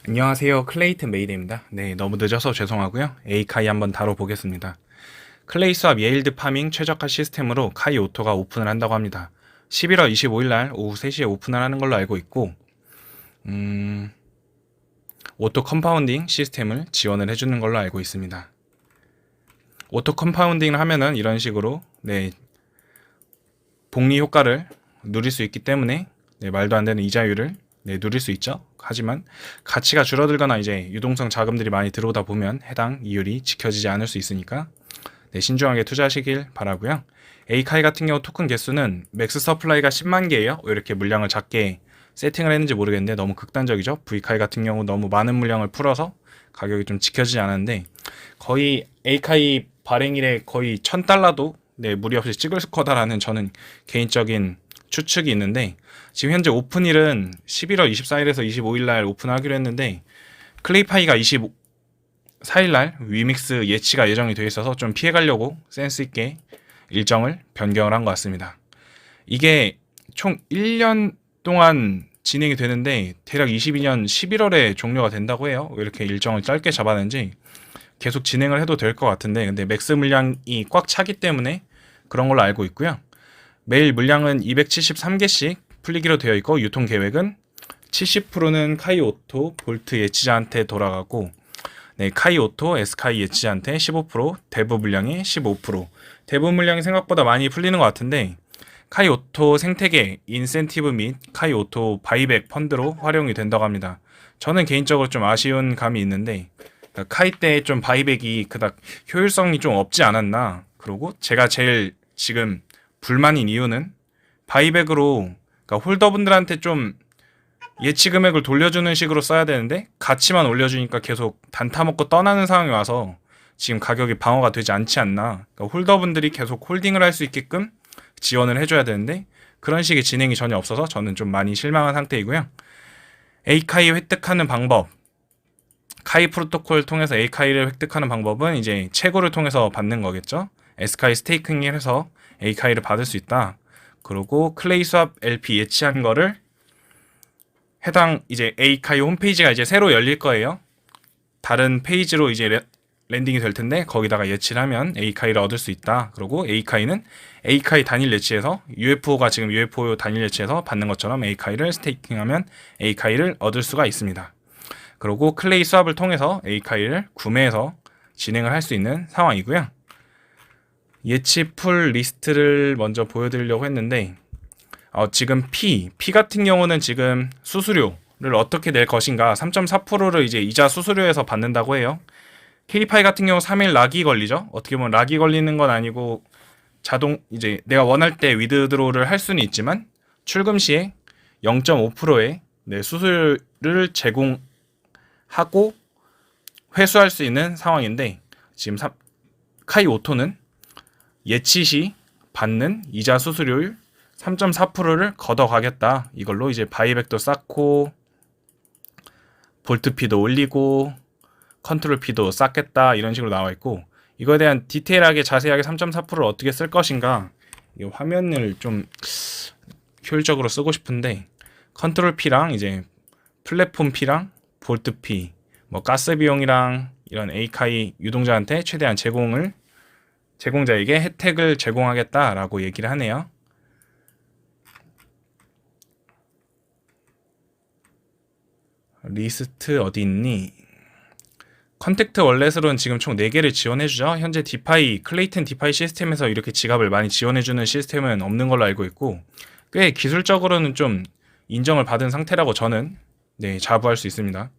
안녕하세요. 클레이튼 메이드입니다. 네, 너무 늦어서 죄송하고요. 에이카이 한번 다뤄보겠습니다. 클레이 수압 예일드 파밍 최적화 시스템으로 카이 오토가 오픈을 한다고 합니다. 11월 25일 날 오후 3시에 오픈을 하는 걸로 알고 있고, 오토 컴파운딩 시스템을 지원을 해주는 걸로 알고 있습니다. 오토 컴파운딩을 하면은 이런 식으로, 복리 효과를 누릴 수 있기 때문에, 말도 안 되는 이자율을 누릴 수 있죠. 하지만 가치가 줄어들거나 이제 유동성 자금들이 많이 들어오다 보면 해당 이율이 지켜지지 않을 수 있으니까 신중하게 투자하시길 바라고요. 에이카이 같은 경우 토큰 개수는 맥스 서플라이가 10만 개예요. 왜 이렇게 물량을 작게 세팅을 했는지 모르겠는데 너무 극단적이죠. V카이 같은 경우 너무 많은 물량을 풀어서 가격이 좀 지켜지지 않았는데 거의 에이카이 발행일에 거의 1000달러도 무리 없이 찍을 거다라는 저는 개인적인 추측이 있는데, 지금 현재 오픈일은 11월 24일에서 25일 날 오픈하기로 했는데 클레이파이가 24일 날 위믹스 예치가 예정이 되어 있어서 좀 피해가려고 센스 있게 일정을 변경을 한 것 같습니다. 이게 총 1년 동안 진행이 되는데 대략 22년 11월에 종료가 된다고 해요. 왜 이렇게 일정을 짧게 잡았는지. 계속 진행을 해도 될 것 같은데, 근데 맥스 물량이 꽉 차기 때문에 그런 걸로 알고 있고요. 매일 물량은 273개씩 풀리기로 되어 있고, 유통 계획은 70%는 카이 오토 볼트 예치자한테 돌아가고, 카이 오토 에스카이 예치자한테 15%, 대부 물량이 15%. 대부 물량이 생각보다 많이 풀리는 것 같은데, 카이 오토 생태계 인센티브 및 카이 오토 바이백 펀드로 활용이 된다고 합니다. 저는 개인적으로 좀 아쉬운 감이 있는데, 카이 때 좀 바이백이 그닥 효율성이 좀 없지 않았나. 그리고 제가 제일 지금 불만인 이유는 바이백으로, 그러니까 홀더분들한테 좀 예치 금액을 돌려주는 식으로 써야 되는데 가치만 올려주니까 계속 단타 먹고 떠나는 상황이 와서 지금 가격이 방어가 되지 않지 않나. 그러니까 홀더분들이 계속 홀딩을 할 수 있게끔 지원을 해줘야 되는데 그런 식의 진행이 전혀 없어서 저는 좀 많이 실망한 상태이고요. 에이카이 획득하는 방법, 카이 프로토콜 통해서 에이카이를 획득하는 방법은 이제 채굴을 통해서 받는 거겠죠. 에스카이 스테이킹을 해서 에이카이를 받을 수 있다. 그리고 클레이 수압 LP 예치한 거를 해당 이제 에이카이 홈페이지가 이제 새로 열릴 거예요. 다른 페이지로 이제 랜딩이 될 텐데 거기다가 예치를 하면 에이카이를 얻을 수 있다. 그리고 에이카이는 에이카이 단일 예치해서 UFO가 지금 UFO 단일 예치해서 받는 것처럼 에이카이를 스테이킹하면 에이카이를 얻을 수가 있습니다. 그리고 클레이 수압을 통해서 에이카이를 구매해서 진행을 할 수 있는 상황이고요. 예치 풀 리스트를 먼저 보여드리려고 했는데 지금 P 같은 경우는 지금 수수료를 어떻게 낼 것인가 3.4%를 이제 이자 수수료에서 받는다고 해요. K파이 같은 경우 3일 락이 걸리죠. 어떻게 보면 락이 걸리는 건 아니고 자동 이제 내가 원할 때 위드드로우를 할 수는 있지만 출금 시에 0.5%의 수수료를 제공하고 회수할 수 있는 상황인데, 지금 카이 오토는 예치 시 받는 이자 수수료율 3.4%를 걷어가겠다. 이걸로 이제 바이백도 쌓고 볼트 피도 올리고 컨트롤 피도 쌓겠다. 이런 식으로 나와 있고, 이거에 대한 디테일하게 자세하게 3.4%를 어떻게 쓸 것인가, 이 화면을 좀 효율적으로 쓰고 싶은데 컨트롤 피랑 이제 플랫폼 피랑 볼트 피, 뭐 가스 비용이랑 이런 에이카이 유동자한테 최대한 제공자에게 혜택을 제공하겠다라고 얘기를 하네요. 리스트 어디 있니? 컨택트 월렛으로는 지금 총 4개를 지원해주죠. 현재 디파이, 클레이튼 디파이 시스템에서 이렇게 지갑을 많이 지원해주는 시스템은 없는 걸로 알고 있고, 꽤 기술적으로는 좀 인정을 받은 상태라고 저는 자부할 수 있습니다.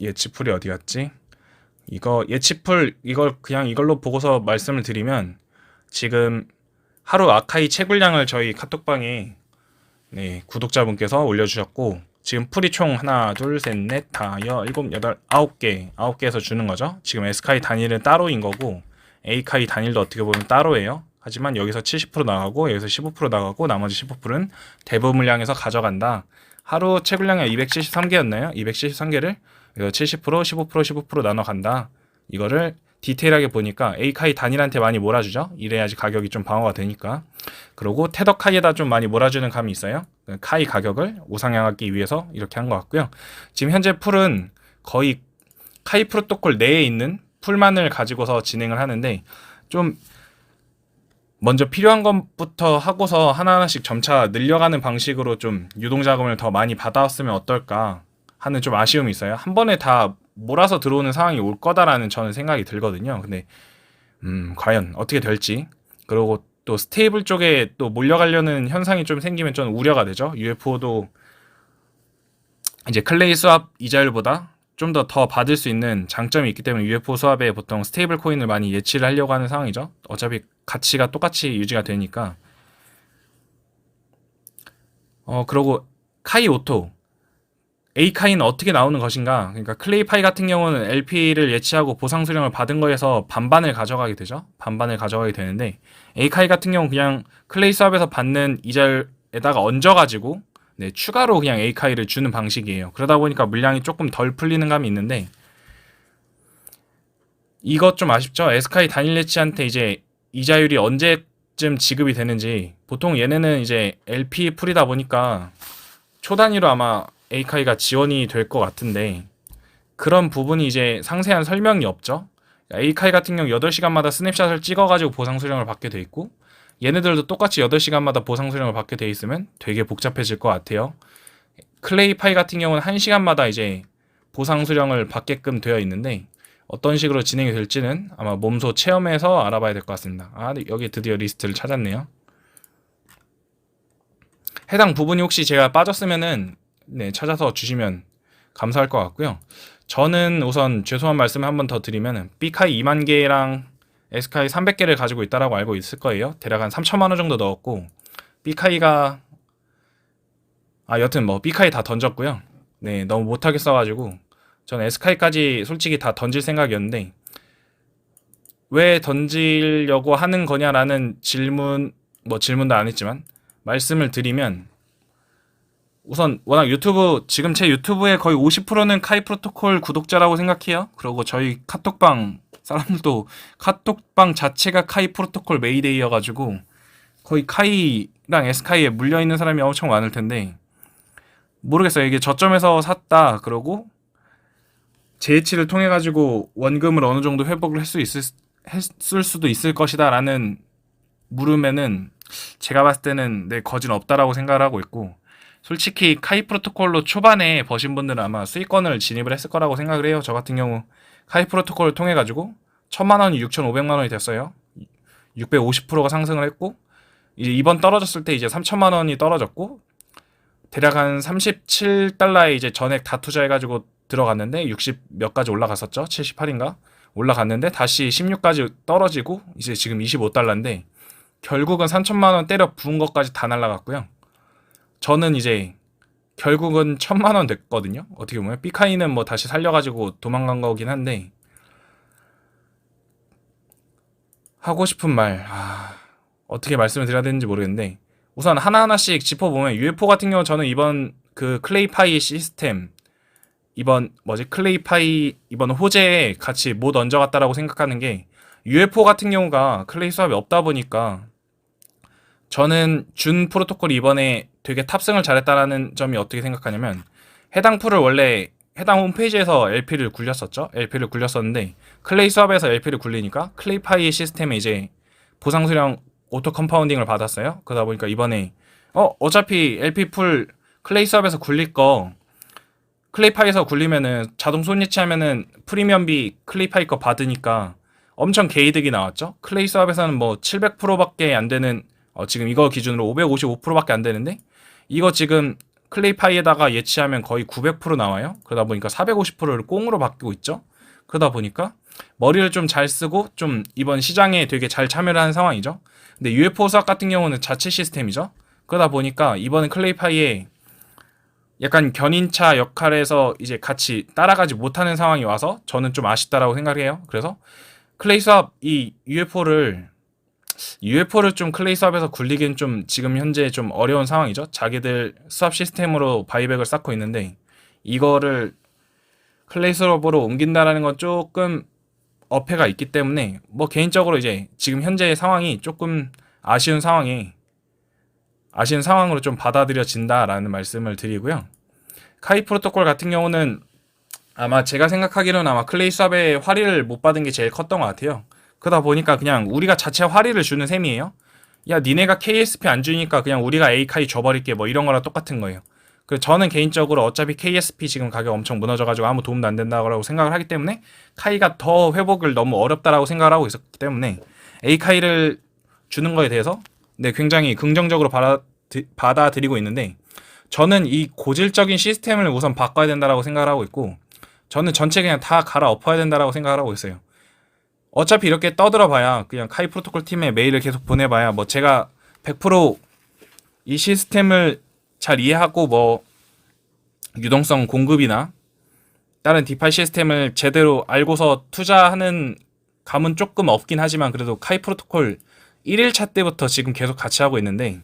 예치풀이 어디 갔지? 이거 예치풀, 이걸 그냥 이걸로 보고서 말씀을 드리면, 지금 하루 아카이 채굴량을 저희 카톡방에 구독자분께서 올려주셨고, 지금 풀이 총 하나, 둘, 셋, 넷, 다, 일곱, 여덟, 9개에서 주는 거죠. 지금 S카이 단일은 따로인 거고, A카이 단일도 어떻게 보면 따로예요. 하지만 여기서 70% 나가고, 여기서 15% 나가고, 나머지 15%는 대부 물량에서 가져간다. 하루 채굴량이 273개였나요? 273개를 70%, 15%, 15% 나눠 간다. 이거를 디테일하게 보니까 A카이 단일한테 많이 몰아주죠. 이래야지 가격이 좀 방어가 되니까. 그리고 테더 카이에다 좀 많이 몰아주는 감이 있어요. 카이 가격을 우상향하기 위해서 이렇게 한 것 같고요. 지금 현재 풀은 거의 카이 프로토콜 내에 있는 풀만을 가지고서 진행을 하는데, 좀 먼저 필요한 것부터 하고서 하나하나씩 점차 늘려가는 방식으로 좀 유동자금을 더 많이 받아왔으면 어떨까 하는 좀 아쉬움이 있어요. 한 번에 다 몰아서 들어오는 상황이 올 거다라는 저는 생각이 들거든요. 근데 과연 어떻게 될지. 그리고 또 스테이블 쪽에 또 몰려가려는 현상이 좀 생기면 좀 우려가 되죠. UFO도 이제 클레이 스왑 이자율보다 좀 더 받을 수 있는 장점이 있기 때문에 UFO 스왑에 보통 스테이블 코인을 많이 예치를 하려고 하는 상황이죠. 어차피 가치가 똑같이 유지가 되니까. 그리고 카이 오토 A카이는 어떻게 나오는 것인가? 그러니까 클레이파이 같은 경우는 LP를 예치하고 보상 수령을 받은 거에서 반반을 가져가게 되죠. 반반을 가져가게 되는데, A카이 같은 경우는 그냥 클레이 수합에서 받는 이자에다가 얹어가지고 네, 추가로 그냥 A카이를 주는 방식이에요. 그러다 보니까 물량이 조금 덜 풀리는 감이 있는데, 이것 좀 아쉽죠? S카이 단일 예치한테 이제 이자율이 언제쯤 지급이 되는지, 보통 얘네는 이제 LP 풀이다 보니까 초단위로 아마 A카이가 지원이 될 것 같은데, 그런 부분이 이제 상세한 설명이 없죠. A카이 같은 경우 8시간마다 스냅샷을 찍어가지고 보상 수령을 받게 돼 있고, 얘네들도 똑같이 8시간마다 보상 수령을 받게 돼 있으면 되게 복잡해질 것 같아요. 클레이파이 같은 경우는 1시간마다 이제 보상 수령을 받게끔 되어 있는데, 어떤 식으로 진행이 될지는 아마 몸소 체험해서 알아봐야 될 것 같습니다. 여기 드디어 리스트를 찾았네요. 해당 부분이 혹시 제가 빠졌으면은 네, 찾아서 주시면 감사할 것 같고요. 저는 우선 죄송한 말씀을 한 번 더 드리면 B카이 2만 개랑 S카이 300개를 가지고 있다라고 알고 있을 거예요. 대략 한 3천만 원 정도 넣었고, B카이가 여튼 뭐 B카이 다 던졌고요. 네, 너무 못하게 써가지고 저는 S카이까지 솔직히 다 던질 생각이었는데, 왜 던지려고 하는 거냐라는 질문도 안 했지만 말씀을 드리면, 우선 워낙 지금 제 유튜브의 거의 50%는 카이 프로토콜 구독자라고 생각해요. 그리고 저희 카톡방 사람들도 카톡방 자체가 카이 프로토콜 메이데이여가지고 거의 카이랑 S카이에 물려있는 사람이 엄청 많을 텐데, 모르겠어요. 이게 저점에서 샀다 그러고 재해치를 통해 가지고 원금을 어느 정도 회복을 했을 수도 있을 것이다 라는 물음에는 제가 봤을 때는 거진 없다라고 생각을 하고 있고, 솔직히 카이 프로토콜로 초반에 버신 분들은 아마 수익권을 진입을 했을 거라고 생각을 해요. 저 같은 경우 카이 프로토콜을 통해 가지고 1000만 원이 6,500만 원이 됐어요. 650%가 상승을 했고, 이제 이번 떨어졌을 때 이제 3천만 원이 떨어졌고, 대략 한 37달러에 이제 전액 다 투자해가지고 들어갔는데 60 몇 가지 올라갔었죠. 78인가 올라갔는데 다시 16까지 떨어지고 이제 지금 25달러인데 결국은 3천만 원 때려 부은 것까지 다 날라갔고요. 저는 이제 결국은 1000만 원 됐거든요. 어떻게 보면 B카이는 뭐 다시 살려가지고 도망간 거긴 한데, 하고 싶은 말 어떻게 말씀을 드려야 되는지 모르겠는데, 우선 하나하나씩 짚어보면 UFO 같은 경우 저는 이번 그 클레이파이 시스템, 클레이파이 이번 호재에 같이 못 얹어갔다라고 생각하는 게, UFO 같은 경우가 클레이 수합이 없다 보니까 저는 준 프로토콜이 이번에 되게 탑승을 잘했다라는 점이 어떻게 생각하냐면, 해당 풀을 원래 해당 홈페이지에서 LP를 굴렸었죠. LP를 굴렸었는데 클레이 수합에서 LP를 굴리니까 클레이파이 시스템에 이제 보상 수령 오토 컴파운딩을 받았어요. 그러다 보니까 이번에 어차피 LP 풀 클레이 수합에서 굴릴 거 클레이파이에서 굴리면은 자동 손예치하면은 프리미엄비 클레이파이 거 받으니까 엄청 개이득이 나왔죠. 클레이 수합에서는 뭐 700%밖에 안 되는, 지금 이거 기준으로 555%밖에 안 되는데, 이거 지금 클레이파이에다가 예치하면 거의 900% 나와요. 그러다 보니까 450%를 꽁으로 바뀌고 있죠. 그러다 보니까 머리를 좀 잘 쓰고 좀 이번 시장에 되게 잘 참여를 하는 상황이죠. 근데 UFO 수학 같은 경우는 자체 시스템이죠. 그러다 보니까 이번에 클레이파이에 약간 견인차 역할에서 이제 같이 따라가지 못하는 상황이 와서 저는 좀 아쉽다라고 생각해요. 그래서 클레이 수합 이 UFO를 좀 클레이 수합에서 굴리긴 좀 지금 현재 좀 어려운 상황이죠. 자기들 수합 시스템으로 바이백을 쌓고 있는데 이거를 클레이 수합으로 옮긴다라는 건 조금 어폐가 있기 때문에 뭐 개인적으로 이제 지금 현재의 상황이 조금 아쉬운 상황으로 좀 받아들여진다라는 말씀을 드리고요. 카이 프로토콜 같은 경우는 아마 제가 생각하기로는 아마 클레이 수압의 화리를 못 받은 게 제일 컸던 것 같아요. 그러다 보니까 그냥 우리가 자체 화리를 주는 셈이에요. 야, 니네가 KSP 안 주니까 그냥 우리가 A카이 줘버릴게, 뭐 이런 거랑 똑같은 거예요. 그래서 저는 개인적으로 어차피 KSP 지금 가격 엄청 무너져가지고 아무 도움도 안 된다고 생각을 하기 때문에 카이가 더 회복을 너무 어렵다라고 생각을 하고 있었기 때문에 A카이를 주는 거에 대해서 네, 굉장히 긍정적으로 받아들이고 있는데, 저는 이 고질적인 시스템을 우선 바꿔야 된다라고 생각을 하고 있고, 저는 전체 그냥 다 갈아엎어야 된다라고 생각을 하고 있어요. 어차피 이렇게 떠들어봐야 그냥 카이 프로토콜 팀에 메일을 계속 보내봐야 뭐 제가 100%이 시스템을 잘 이해하고 뭐 유동성 공급이나 다른 디파이 시스템을 제대로 알고서 투자하는 감은 조금 없긴 하지만, 그래도 카이 프로토콜 1일차 때부터 지금 계속 같이 하고 있는데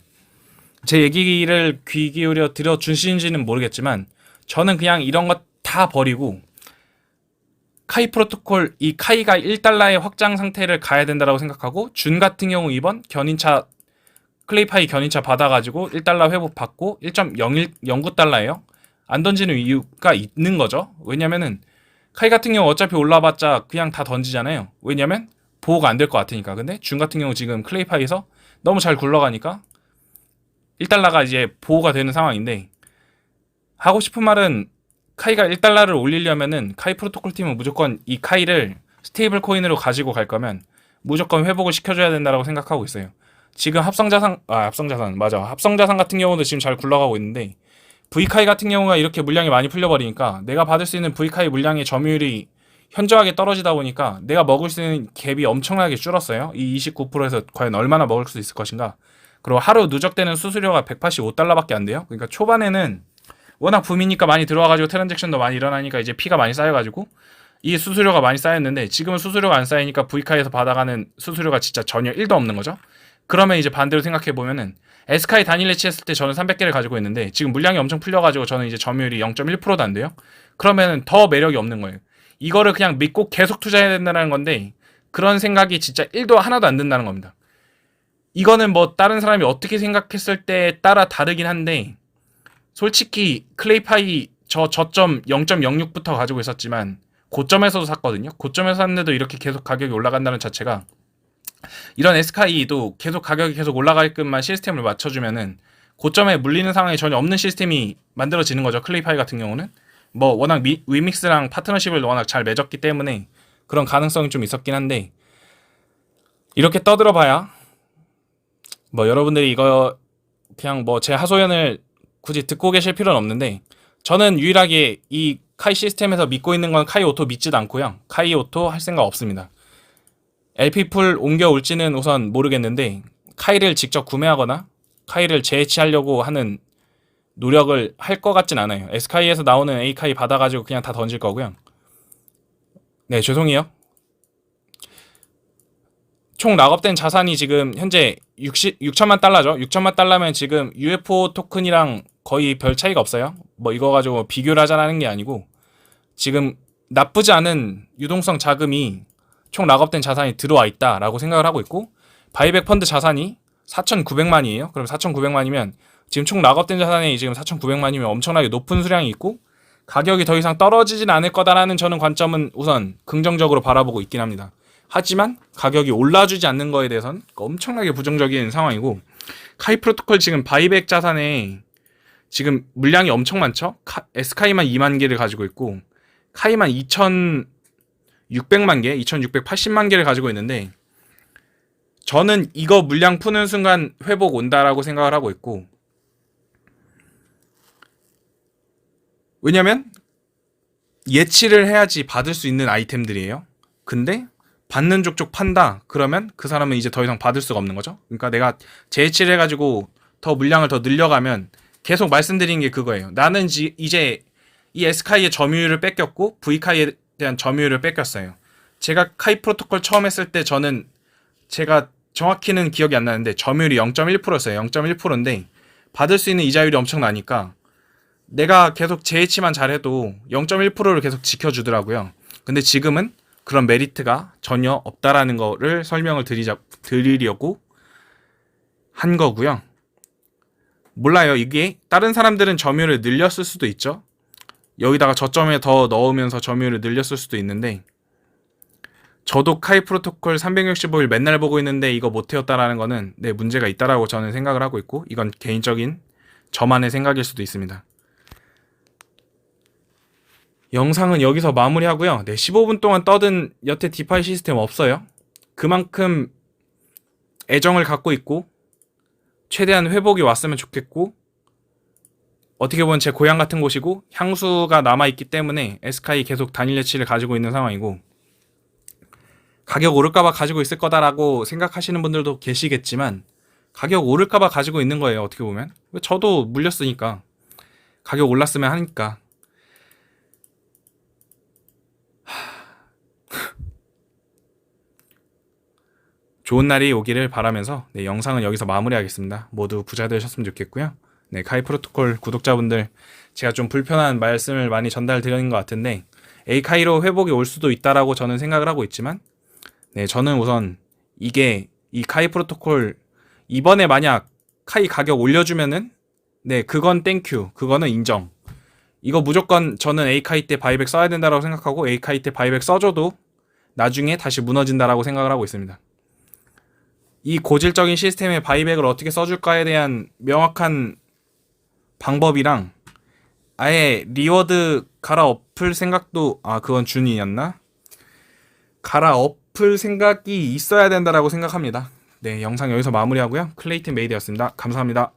제 얘기를 귀 기울여 들어주시는지는 모르겠지만 저는 그냥 이런 것 다 버리고 카이 프로토콜 이 카이가 1달러의 확장 상태를 가야 된다고 생각하고, 준 같은 경우 이번 견인차 클레이파이 견인차 받아가지고 1달러 회복 받고 1.09달러예요. 안 던지는 이유가 있는 거죠. 왜냐면은 카이 같은 경우 어차피 올라봤자 그냥 다 던지잖아요. 왜냐면 보호가 안 될 것 같으니까. 근데 준 같은 경우 지금 클레이파이에서 너무 잘 굴러가니까 1달러가 이제 보호가 되는 상황인데, 하고 싶은 말은 카이가 1달러를 올리려면은 카이 프로토콜 팀은 무조건 이 카이를 스테이블 코인으로 가지고 갈 거면 무조건 회복을 시켜줘야 된다고 생각하고 있어요. 지금 합성자산 같은 경우도 지금 잘 굴러가고 있는데, V카이 같은 경우가 이렇게 물량이 많이 풀려버리니까 내가 받을 수 있는 V카이 물량의 점유율이 현저하게 떨어지다 보니까 내가 먹을 수 있는 갭이 엄청나게 줄었어요. 이 29%에서 과연 얼마나 먹을 수 있을 것인가. 그리고 하루 누적되는 수수료가 185달러밖에 안 돼요. 그러니까 초반에는 워낙 붐이니까 많이 들어와가지고 트랜잭션도 많이 일어나니까 이제 피가 많이 쌓여가지고 이 수수료가 많이 쌓였는데, 지금은 수수료가 안 쌓이니까 V카이에서 받아가는 수수료가 진짜 전혀 1도 없는 거죠. 그러면 이제 반대로 생각해보면은 S카이 단일 해치했을 때 저는 300개를 가지고 있는데 지금 물량이 엄청 풀려가지고 저는 이제 점유율이 0.1%도 안 돼요. 그러면은 더 매력이 없는 거예요. 이거를 그냥 믿고 계속 투자해야 된다는 건데 그런 생각이 진짜 1도 하나도 안 든다는 겁니다. 이거는 뭐 다른 사람이 어떻게 생각했을 때 따라 다르긴 한데, 솔직히 클레이파이 저점 0.06부터 가지고 있었지만 고점에서도 샀거든요. 고점에서 샀는데도 이렇게 계속 가격이 올라간다는 자체가, 이런 S카이도 계속 가격이 계속 올라가게끔만 시스템을 맞춰주면은 고점에 물리는 상황이 전혀 없는 시스템이 만들어지는 거죠. 클레이파이 같은 경우는 뭐 워낙 위믹스랑 파트너십을 워낙 잘 맺었기 때문에 그런 가능성이 좀 있었긴 한데, 이렇게 떠들어봐야 뭐 여러분들이 이거 그냥 뭐 제 하소연을 굳이 듣고 계실 필요는 없는데, 저는 유일하게 이 카이 시스템에서 믿고 있는 건 카이 오토 믿지도 않고요. 카이 오토 할 생각 없습니다. LP풀 옮겨올지는 우선 모르겠는데 카이를 직접 구매하거나 카이를 재해치하려고 하는 노력을 할 것 같진 않아요. S카이에서 나오는 A카이 받아가지고 그냥 다 던질 거고요. 네, 죄송해요. 총 락업된 자산이 지금 현재 6천만 달러죠. 6천만 달러면 지금 UFO 토큰이랑 거의 별 차이가 없어요. 뭐 이거 가지고 비교를 하자는 게 아니고, 지금 나쁘지 않은 유동성 자금이 총 락업된 자산이 들어와 있다라고 생각을 하고 있고, 바이백 펀드 자산이 4,900만이에요. 그럼 4,900만이면 지금 총 락업된 자산이 지금 4,900만이면 엄청나게 높은 수량이 있고, 가격이 더 이상 떨어지진 않을 거다라는 저는 관점은 우선 긍정적으로 바라보고 있긴 합니다. 하지만 가격이 올라주지 않는 거에 대해서는 엄청나게 부정적인 상황이고, 카이 프로토콜 지금 바이백 자산에 지금 물량이 엄청 많죠. S카이만 2만 개를 가지고 있고 카이만 2,600만 개, 2,680만 개를 가지고 있는데, 저는 이거 물량 푸는 순간 회복 온다라고 생각을 하고 있고, 왜냐면 예치를 해야지 받을 수 있는 아이템들이에요. 근데 받는 족족 판다 그러면 그 사람은 이제 더 이상 받을 수가 없는 거죠. 그러니까 내가 재해치를 해가지고 더 물량을 더 늘려가면, 계속 말씀드린 게 그거예요. 나는 이제 이 S카이의 점유율을 뺏겼고 V카이에 대한 점유율을 뺏겼어요. 제가 카이 프로토콜 처음 했을 때 저는, 제가 정확히는 기억이 안 나는데 점유율이 0.1%였어요. 0.1%인데 받을 수 있는 이자율이 엄청 나니까 내가 계속 재해치만 잘해도 0.1%를 계속 지켜주더라고요. 근데 지금은 그런 메리트가 전혀 없다라는 거를 설명을 드리려고 한 거고요. 몰라요. 이게 다른 사람들은 점유율을 늘렸을 수도 있죠. 여기다가 저점에 더 넣으면서 점유율을 늘렸을 수도 있는데, 저도 카이 프로토콜 365일 맨날 보고 있는데 이거 못 태웠다라는 거는 네, 문제가 있다라고 저는 생각을 하고 있고, 이건 개인적인 저만의 생각일 수도 있습니다. 영상은 여기서 마무리하고요. 네, 15분 동안 떠든 여태 디파이 시스템 없어요. 그만큼 애정을 갖고 있고 최대한 회복이 왔으면 좋겠고, 어떻게 보면 제 고향 같은 곳이고 향수가 남아있기 때문에 에스카이 계속 단일 예치를 가지고 있는 상황이고, 가격 오를까봐 가지고 있을 거다라고 생각하시는 분들도 계시겠지만 가격 오를까봐 가지고 있는 거예요. 어떻게 보면 저도 물렸으니까, 가격 올랐으면 하니까. 좋은 날이 오기를 바라면서 네, 영상은 여기서 마무리하겠습니다. 모두 부자 되셨으면 좋겠고요. 네, 카이 프로토콜 구독자분들, 제가 좀 불편한 말씀을 많이 전달드리는 것 같은데 에이카이로 회복이 올 수도 있다라고 저는 생각을 하고 있지만, 네, 저는 우선 이게 이 카이 프로토콜 이번에 만약 카이 가격 올려주면은 네, 그건 땡큐, 그거는 인정. 이거 무조건 저는 에이카이 때 바이백 써야 된다라고 생각하고, 에이카이 때 바이백 써줘도 나중에 다시 무너진다라고 생각을 하고 있습니다. 이 고질적인 시스템의 바이백을 어떻게 써줄까에 대한 명확한 방법이랑 아예 리워드 갈아엎을 생각도, 그건 준이었나? 갈아엎을 생각이 있어야 된다라고 생각합니다. 네, 영상 여기서 마무리하고요. 클레이튼 메이드였습니다. 감사합니다.